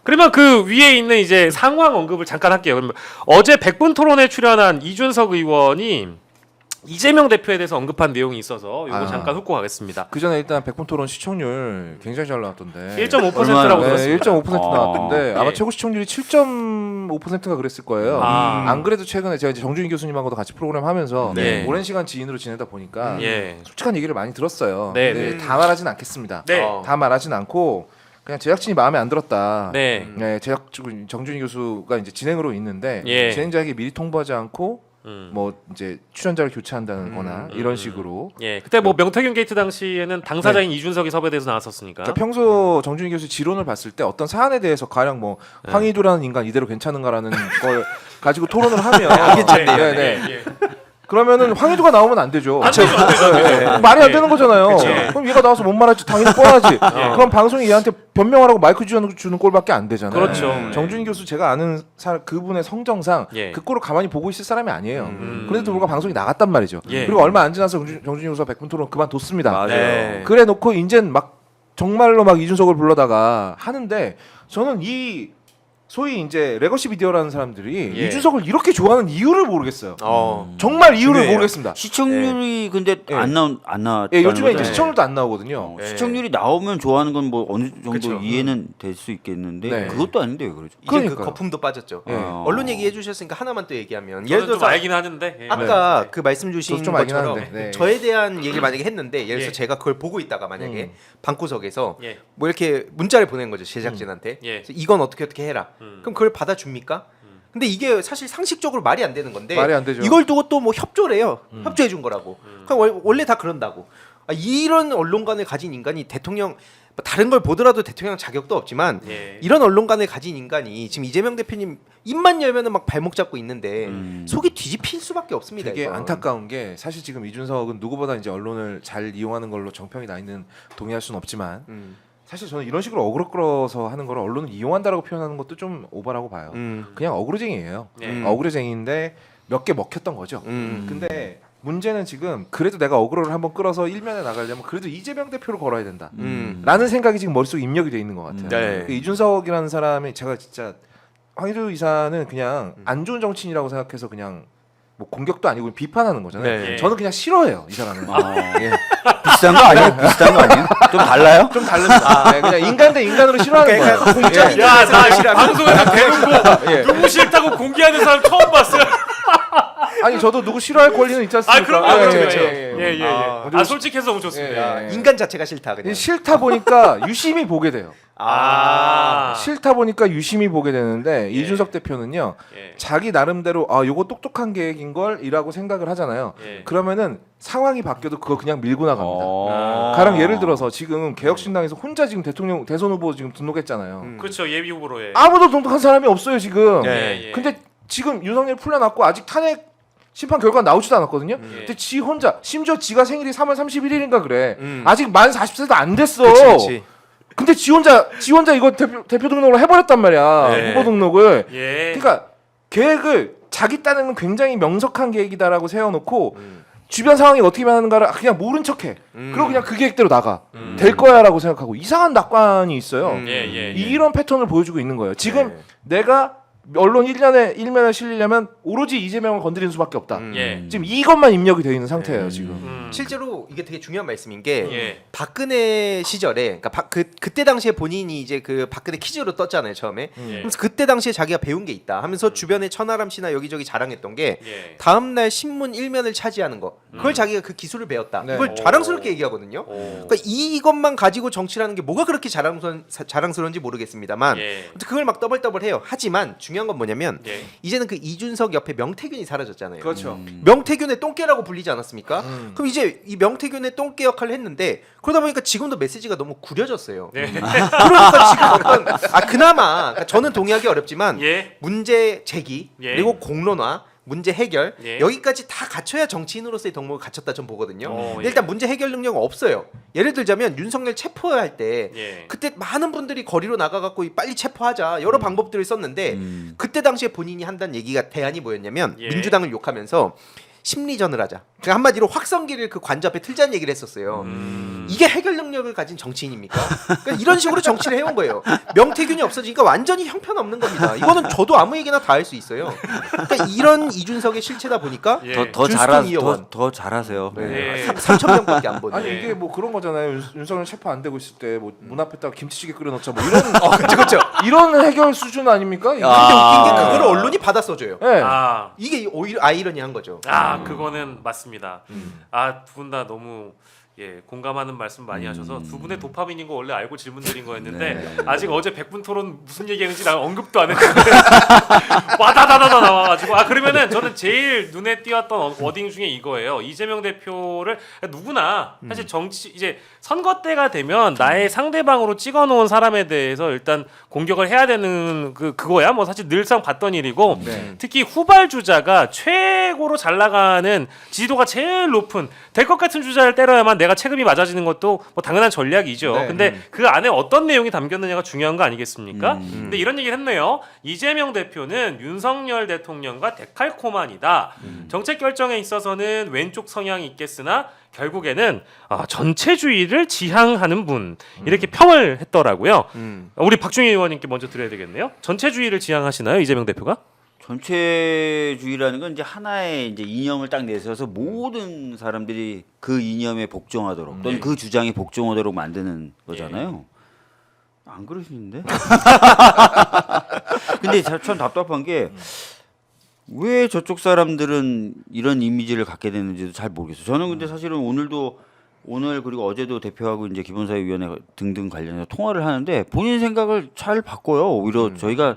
그러면 그 위에 있는 이제 상황 언급을 잠깐 할게요. 그러면 어제 100분 토론에 출연한 이준석 의원이 이재명 대표에 대해서 언급한 내용이 있어서 이거 잠깐 훑고 가겠습니다. 그 전에 일단 100분 토론 시청률 굉장히 잘 나왔던데 1.5%라고 들었습니다. 1.5% 나왔던데 아마 예. 최고 시청률이 7.5%가 그랬을 거예요. 안 그래도 최근에 제가 이제 정준희 교수님하고도 같이 프로그램 하면서 네. 오랜 시간 지인으로 지내다 보니까 예. 솔직한 얘기를 많이 들었어요. 네, 네, 네. 다 말하진 않겠습니다. 네. 다 말하진 않고 그냥 제작진이 마음에 안 들었다. 네. 제작진 정준희 교수가 이제 진행으로 있는데 예. 진행자에게 미리 통보하지 않고 뭐 이제 출연자를 교체한다거나 이런 식으로. 예. 그때 뭐 명태균 게이트 당시에는 당사자인 이준석이 섭외돼서 나왔었으니까. 그러니까 평소 정준희 교수 지론을 봤을 때 어떤 사안에 대해서 가령 뭐 황희도라는 인간 이대로 괜찮은가라는 걸 가지고 토론을 하면 괜찮네요. 네, 네. 예. 그러면은 황희도가 나오면 안 되죠. 안 되죠. 네. 말이 안 되는 거잖아요. 그쵸. 그럼 얘가 나와서 뭔 말할지 당연히 뻔하지. 그럼 방송이 얘한테 변명하라고 마이크 주는 꼴밖에 안 되잖아요. 그렇죠. 정준희 교수 제가 아는 그분의 성정상 예. 그 꼴을 가만히 보고 있을 사람이 아니에요. 그런데도 불구하고 방송이 나갔단 말이죠. 예. 그리고 얼마 안 지나서 정준희 교수가 100분 토론 그만뒀습니다. 맞아요. 네. 그래 놓고 이젠 막 정말로 막 이준석을 불러다가 하는데 저는 이 소위 이제 레거시 비디오라는 사람들이 예. 이준석을 이렇게 좋아하는 이유를 모르겠어요. 정말 이유를 중요해요. 모르겠습니다. 시청률이 근데 예. 안 나왔다는 예, 요즘에 이제 거죠? 시청률도 안 나오거든요. 예. 시청률이 나오면 좋아하는 건 뭐 어느 정도 그쵸. 이해는 될 수 있겠는데 네. 그것도 아닌데요, 그렇죠? 이제 그 그러니까요. 거품도 빠졌죠. 예. 언론 얘기해 주셨으니까 하나만 또 얘기하면 예를 예를 좀 들어서 알긴 하는데. 예. 아까 그 말씀 주신 저도 좀 알긴 것처럼 하는데, 네. 저에 대한 얘기를 만약에 했는데 예를 들어서 예. 제가 그걸 보고 있다가 만약에 방구석에서 예. 뭐 이렇게 문자를 보낸 거죠 제작진한테 예. 그래서 이건 어떻게 해라 그럼 그걸 받아줍니까? 근데 이게 사실 상식적으로 말이 안 되는 건데 말이 안 되죠. 이걸 두고 또 뭐 협조를 해요. 협조해 준 거라고. 그럼 원래 다 그런다고. 이런 언론관을 가진 인간이 대통령 뭐 다른 걸 보더라도 대통령 자격도 없지만 예. 이런 언론관을 가진 인간이 지금 이재명 대표님 입만 열면은 막 발목 잡고 있는데 속이 뒤집힐 수밖에 없습니다. 되게 이건. 안타까운 게 사실 지금 이준석은 누구보다 이제 언론을 잘 이용하는 걸로 정평이 나 있는 동의할 수는 없지만 사실 저는 이런 식으로 어그로 끌어서 하는 걸 언론을 이용한다라고 표현하는 것도 좀 오바라고 봐요. 그냥 어그로쟁이에요. 어그로쟁이인데 몇 개 먹혔던 거죠. 근데 문제는 지금 그래도 내가 어그로를 한번 끌어서 일면에 나가려면 그래도 이재명 대표를 걸어야 된다. 라는 생각이 지금 머릿속에 입력이 돼 있는 것 같아요. 네. 그 이준석이라는 사람이 제가 진짜 황희도 이사는 그냥 안 좋은 정치인이라고 생각해서 그냥 뭐 공격도 아니고 비판하는 거잖아요. 네. 저는 그냥 싫어해요 이 사람은. 예. 비슷한 거 아니에요? 비슷한 거 아니에요? 좀 달라요? 좀 다릅니다. 네, 그냥 인간 대 인간으로 싫어하는 거예요. 공짜인 예. 야, 나 방송에서 대놓고 예. 누구 싫다고 공개하는 사람 처음 봤어요. 아니 저도 누구 싫어할 권리는 있지 않습니까? 아, 그럼요. 예, 그렇죠. 예, 예. 예, 예. 아, 솔직해서 너무 좋습니다. 예, 예. 인간 자체가 싫다 그냥. 싫다 보니까 유심히 보게 돼요. 아. 싫다 보니까 유심히 보게 되는데 이준석 대표는요. 예. 자기 나름대로 요거 똑똑한 계획인 걸이라고 생각을 하잖아요. 예. 그러면은 상황이 바뀌어도 그거 그냥 밀고 나갑니다. 어. 가령 예를 들어서 지금 개혁신당에서 혼자 지금 대통령 대선 후보 지금 등록했잖아요. 그렇죠. 예비 후보로 해. 아무도 등록한 사람이 없어요 지금. 예, 예. 근데 지금 윤석열 풀려났고 아직 탄핵 심판 결과 나오지도 않았거든요. 근데 지 혼자 심지어 지가 생일이 3월 31일인가 그래. 아직 만 40세도 안 됐어. 그치. 근데 지 혼자 이거 대표 등록을 해버렸단 말이야. 예. 후보 등록을. 예. 그러니까 계획을 자기 딴에는 굉장히 명석한 계획이다라고 세워놓고 주변 상황이 어떻게 변하는가를 그냥 모른 척해. 그리고 그냥 그 계획대로 나가. 될 거야라고 생각하고 이상한 낙관이 있어요. 예, 예, 예. 이런 패턴을 보여주고 있는 거예요. 지금 내가 언론 일면에 실리려면 오로지 이재명을 건드리는 수밖에 없다. 예. 지금 이것만 입력이 되어 있는 상태예요. 지금. 실제로 이게 되게 중요한 말씀인 게 예. 박근혜 시절에 그러니까 그때 당시에 본인이 이제 그 박근혜 퀴즈로 떴잖아요 처음에. 예. 그래서 그때 당시에 자기가 배운 게 있다 하면서 주변에 천하람 씨나 여기저기 자랑했던 게 예. 다음 날 신문 일면을 차지하는 거. 그걸 자기가 그 기술을 배웠다. 네. 그걸 자랑스럽게 얘기하거든요. 오. 그러니까 이것만 가지고 정치를 하는 게 뭐가 그렇게 자랑스러운지 모르겠습니다만 예. 그걸 막 떠벌떠벌해요. 하지만 중요한 건 뭐냐면 예. 이제는 그 이준석 옆에 명태균이 사라졌잖아요. 그렇죠. 명태균의 똥개라고 불리지 않았습니까? 그럼 이제 이 명태균의 똥개 역할을 했는데 그러다 보니까 지금도 메시지가 너무 구려졌어요. 네. 그러니까 지금 어떤 그나마 그러니까 저는 동의하기 어렵지만 예. 문제 제기 예. 그리고 공론화 문제 해결 예. 여기까지 다 갖춰야 정치인으로서의 덕목을 갖췄다 전 보거든요. 근데 예. 일단 문제 해결 능력은 없어요. 예를 들자면 윤석열 체포할 때 예. 그때 많은 분들이 거리로 나가갖고 빨리 체포하자 여러 방법들을 썼는데 그때 당시에 본인이 한다는 얘기가 대안이 뭐였냐면 예. 민주당을 욕하면서 심리전을 하자. 그러니까 한마디로 확성기를 그 관저 앞에 틀자는 얘기를 했었어요. 이게 해결 능력을 가진 정치인입니까? 그러니까 이런 식으로 정치를 해온 거예요. 명태균이 없어지니까 완전히 형편없는 겁니다. 이거는 저도 아무 얘기나 다 할 수 있어요. 그러니까 이런 이준석의 실체다 보니까 예. 더 잘하세요. 네. 3천 명밖에 안 보는. 아니 예. 이게 뭐 그런 거잖아요. 윤석열 체포 안 되고 있을 때 뭐 문 앞에다가 김치찌개 끓여 놓자 뭐 이런 그렇죠. 이런 해결 수준 아닙니까? 이게? 근데 웃긴 게 그거를 언론이 받아 써줘요. 네. 아, 이게 오히려 아이러니한 거죠. 그거는 맞습니다. 두 분 다 너무 공감하는 말씀 많이 하셔서 두 분의 도파민인 거 원래 알고 질문드린 거였는데 아직 어제 100분 토론 무슨 얘기했는지 난 언급도 안 했는데 와다다다다 나와가지고 그러면은 저는 제일 눈에 띄었던 워딩 중에 이거예요. 이재명 대표를 누구나 사실 정치 이제 선거 때가 되면 나의 상대방으로 찍어놓은 사람에 대해서 일단 공격을 해야 되는 그거야 뭐 사실 늘상 봤던 일이고 네. 특히 후발 주자가 최고로 잘 나가는 지지도가 제일 높은 될 것 같은 주자를 때려야만 내가 체급이 맞아지는 것도 뭐 당연한 전략이죠. 네. 근데 그 안에 어떤 내용이 담겼느냐가 중요한 거 아니겠습니까? 근데 이런 얘기를 했네요. 이재명 대표는 윤석열 대통령과 데칼코만이다. 정책 결정에 있어서는 왼쪽 성향이 있겠으나 결국에는 전체주의를 지향하는 분 이렇게 평을 했더라고요. 우리 박중희 의원님께 먼저 드려야 되겠네요. 전체주의를 지향하시나요, 이재명 대표가? 전체주의라는 건 이제 하나의 이제 이념을 딱 내세워서 모든 사람들이 그 이념에 복종하도록 또는 그 주장에 복종하도록 만드는 거잖아요. 안 그러시는데? 근데 참 답답한 게 왜 저쪽 사람들은 이런 이미지를 갖게 되는지도 잘 모르겠어요. 저는 근데 사실은 오늘 그리고 어제도 대표하고 이제 기본사회위원회 등등 관련해서 통화를 하는데 본인 생각을 잘 바꿔요. 오히려 저희가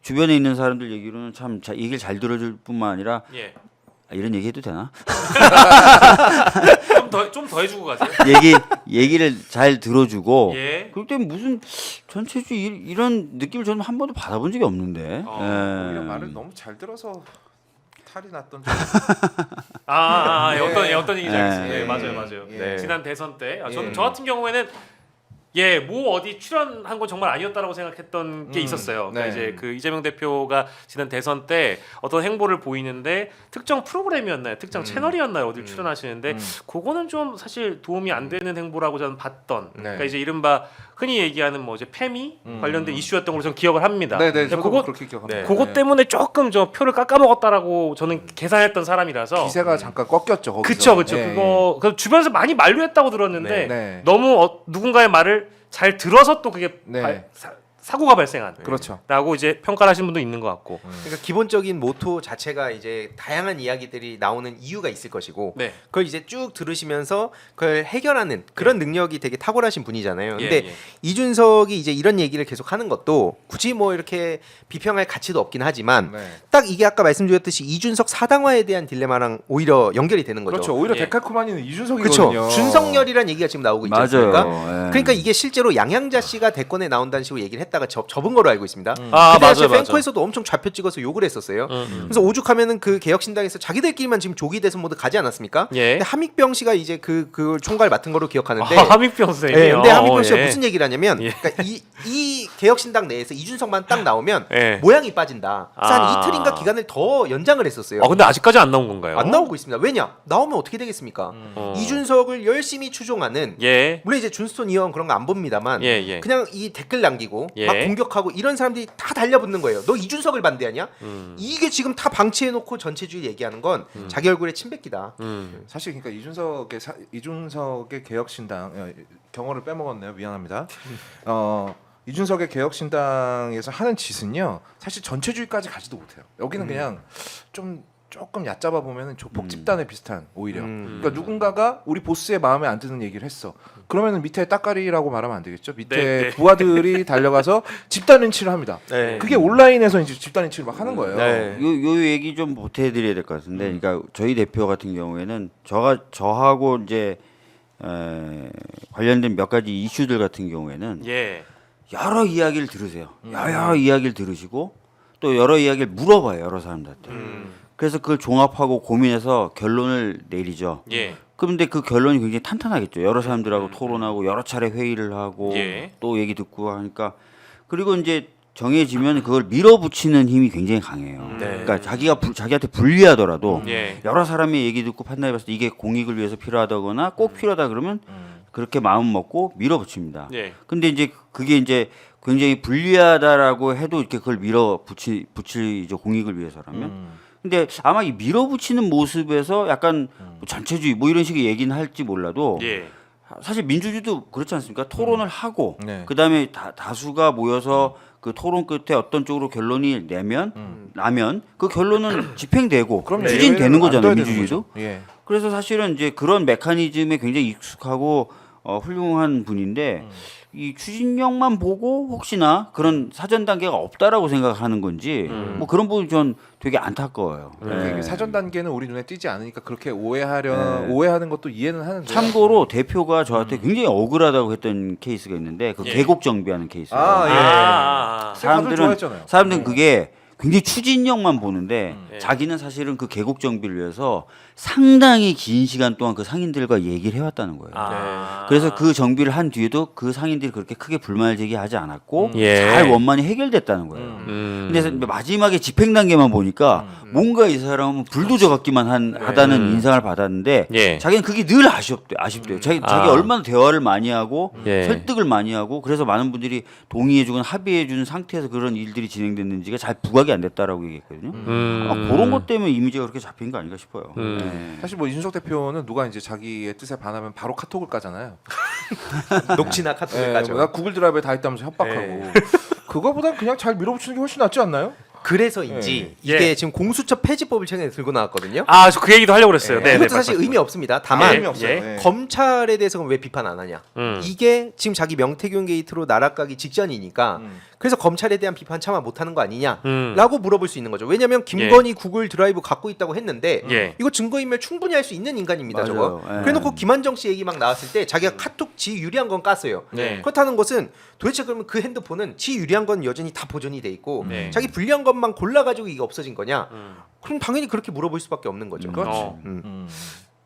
주변에 있는 사람들 얘기로는 참 얘기를 잘 들어줄 뿐만 아니라 이런 얘기 해도 되나? 좀 더 해주고 가세요. 얘기를 잘 들어주고 예. 그럴 때 무슨 전체주의 이런 느낌을 저는 한 번도 받아본 적이 없는데. 오히려 말을 너무 잘 들어서 탈이 났던 적. 어떤 얘기인지 알겠습니다. 네. 맞아요. 네. 지난 대선 때 저 같은 경우에는 뭐 어디 출연한 건 정말 아니었다라고 생각했던 게 있었어요. 그러니까 네. 이제 그 이재명 대표가 지난 대선 때 어떤 행보를 보이는데 특정 프로그램이었나요? 특정 채널이었나요? 어디 출연하시는데 그거는 좀 사실 도움이 안 되는 행보라고 저는 봤던. 그러니까 이제 이른바 흔히 얘기하는 뭐 이제 페미 관련된 이슈였던 걸로 저는 기억을 합니다. 네네. 근데 저도 그렇게 기억합니다. 그것 때문에 조금 저 표를 깎아먹었다라고 저는 계산했던 사람이라서. 기세가 잠깐 꺾였죠. 거기서. 그쵸. 그거 그 주변에서 많이 만류했다고 들었는데 네. 너무 누군가의 말을 잘 들어서 또 그게 네. 사고가 발생한. 그렇죠. 라고 이제 평가를 하신 분도 있는 것 같고. 그러니까 기본적인 모토 자체가 이제 다양한 이야기들이 나오는 이유가 있을 것이고 네. 그걸 이제 쭉 들으시면서 그걸 해결하는 그런 능력이 되게 탁월하신 분이잖아요. 근데 예. 이준석이 이제 이런 얘기를 계속 하는 것도 굳이 뭐 이렇게 비평할 가치도 없긴 하지만 네. 딱 이게 아까 말씀드렸듯이 이준석 사당화에 대한 딜레마랑 오히려 연결이 되는 거죠. 그렇죠. 오히려 예. 데칼코마니는 이준석이거든요. 그렇죠. 준석열이라는 얘기가 지금 나오고 있지 않습니까? 맞아요. 그러니까 이게 실제로 양양자 씨가 대권에 나온다는 식으로 얘기를 했다가 접은 거로 알고 있습니다. 아, 그때 맞아요. 팬코에서도 엄청 좌표 찍어서 욕을 했었어요. 그래서 오죽하면은 그 개혁신당에서 자기들끼리만 지금 조기 대선 모드 가지 않았습니까? 예. 근데 하믹병 씨가 이제 그 총괄 맡은 거로 기억하는데. 하믹병 선생님. 네, 근데 하믹병 씨가 무슨 얘기를 하냐면, 예. 그러니까 이 개혁신당 내에서 이준석만 딱 나오면 예. 모양이 빠진다. 그래서 아. 한 이틀인가 기간을 더 연장을 했었어요. 근데 아직까지 안 나온 건가요? 안 나오고 있습니다. 왜냐? 나오면 어떻게 되겠습니까? 이준석을 열심히 추종하는 예. 물론 이제 준스톤 이형 그런 거 안 봅니다만 예. 그냥 이 댓글 남기고 예. 막 공격하고 이런 사람들이 다 달려붙는 거예요. 너 이준석을 반대하냐? 이게 지금 다 방치해놓고 전체주의 얘기하는 건 자기 얼굴에 침 뱉기다. 사실 그러니까 이준석의 개혁신당 경호를 빼먹었네요. 미안합니다. 이준석의 개혁신당에서 하는 짓은요. 사실 전체주의까지 가지도 못해요. 여기는 그냥 조금 얕잡아 보면은 조폭 집단에 비슷한 오히려. 그러니까 누군가가 우리 보스의 마음에 안 드는 얘기를 했어. 그러면은 밑에 따까리라고 말하면 안 되겠죠. 밑에 네. 부하들이 달려가서 집단 린치를 합니다. 네. 그게 온라인에서 이제 집단 린치를 막 하는 거예요. 네. 요 얘기 좀 보태드려야 될 것 같은데, 그러니까 저희 대표 같은 경우에는 저하고 이제 관련된 몇 가지 이슈들 같은 경우에는 예. 여러 이야기를 들으세요. 여러 이야기를 들으시고 또 여러 이야기를 물어봐요, 여러 사람들한테. 그래서 그걸 종합하고 고민해서 결론을 내리죠. 예. 그런데 그 결론이 굉장히 탄탄하겠죠. 여러 사람들하고 토론하고 여러 차례 회의를 하고 예. 또 얘기 듣고 하니까. 그리고 이제 정해지면 그걸 밀어붙이는 힘이 굉장히 강해요. 네. 그러니까 자기한테 불리하더라도 예. 여러 사람의 얘기 듣고 판단해봤을 때 이게 공익을 위해서 필요하다거나 꼭 필요하다 그러면 그렇게 마음 먹고 밀어붙입니다. 예. 근데 이제 그게 이제 굉장히 불리하다라고 해도 이렇게 그걸 붙이죠 공익을 위해서라면. 근데 아마 이 밀어붙이는 모습에서 약간 뭐 전체주의 뭐 이런 식의 얘기는 할지 몰라도 예. 사실 민주주의도 그렇지 않습니까? 토론을 하고 네. 그다음에 다수가 모여서 그 토론 끝에 어떤 쪽으로 결론이 나면 그 결론은 집행되고 그럼요. 추진되는 예외를 안 거잖아요. 둬야 되는 민주주의도. 거죠. 예. 그래서 사실은 이제 그런 메커니즘에 굉장히 익숙하고 훌륭한 분인데 이 추진력만 보고 혹시나 그런 사전 단계가 없다라고 생각하는 건지 뭐 그런 부분이 전 되게 안타까워요. 이게 네. 사전 단계는 우리 눈에 띄지 않으니까 그렇게 오해하는 것도 이해는 하는데. 참고로 대표가 저한테 굉장히 억울하다고 했던 케이스가 있는데 그 예. 계곡 정비하는 케이스. 아, 예. 아. 다들 좋아했잖아요. 사람들은 그게 굉장히 추진력만 보는데 예. 자기는 사실은 그 계곡 정비를 위해서 상당히 긴 시간 동안 그 상인들과 얘기를 해왔다는 거예요. 아. 그래서 그 정비를 한 뒤에도 그 상인들이 그렇게 크게 불만을 제기하지 않았고 예. 잘 원만히 해결됐다는 거예요. 근데 마지막에 집행 단계만 보니까 뭔가 이 사람은 불도저 같기만 하다는 인상을 받았는데 예. 자기는 그게 늘 아쉽대요. 자기 얼마나 대화를 많이 하고 예. 설득을 많이 하고 그래서 많은 분들이 동의해주거나 합의해주는 상태에서 그런 일들이 진행됐는지가 잘 부각이 안 됐다라고 얘기했거든요. 그런 것 때문에 이미지가 그렇게 잡힌 거 아닌가 싶어요. 네. 사실 뭐 이준석 대표는 누가 이제 자기의 뜻에 반하면 바로 카톡을 까잖아요. 녹취나 예, 카톡까지. 나 구글 드라이브에 다 있다면서 협박하고. 그거보단 그냥 잘 밀어붙이는 게 훨씬 낫지 않나요? 그래서인지 예. 이게 지금 공수처 폐지법을 최근에 들고 나왔거든요. 아, 저 그 얘기도 하려고 그랬어요. 네, 이것도 네, 사실 말씀. 의미 없습니다. 아, 다만 의미 없어요. 예. 예. 검찰에 대해서는 왜 비판 안 하냐? 이게 지금 자기 명태균 게이트로 나락가기 직전이니까 그래서 검찰에 대한 비판 차마 못하는 거 아니냐라고 물어볼 수 있는 거죠. 왜냐하면 김건희 구글 드라이브 갖고 있다고 했는데 예. 이거 증거인멸 충분히 할 수 있는 인간입니다. 맞아요. 저거. 예. 그래놓고 김한정 씨 얘기 막 나왔을 때 자기가 카톡 지 유리한 건 깠어요. 네. 그렇다는 것은 도대체 그러면 그 핸드폰은 지 유리한 건 여전히 다 보존이 돼 있고 네. 자기 불리한 것만 골라가지고 이게 없어진 거냐? 그럼 당연히 그렇게 물어볼 수밖에 없는 거죠. 그렇지.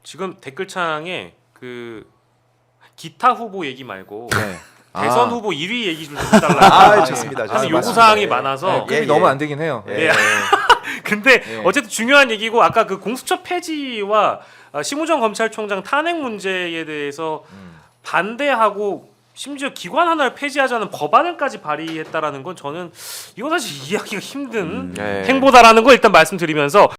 지금 댓글창에 그 기타 후보 얘기 말고 네. 대선 후보 1위 얘기 좀 해달라. 아, 좋습니다. 사실 좋습니다. 요구 사항이 예. 많아서. 급이 예, 너무 예. 안 되긴 해요. 예. 근데 예. 어쨌든 중요한 얘기고 아까 그 공수처 폐지와 심우정 검찰총장 탄핵 문제에 대해서 반대하고 심지어 기관 하나를 폐지하자는 법안을까지 발의했다라는 건 저는 이거 사실 이해하기가 힘든 예. 행보다라는 거 일단 말씀드리면서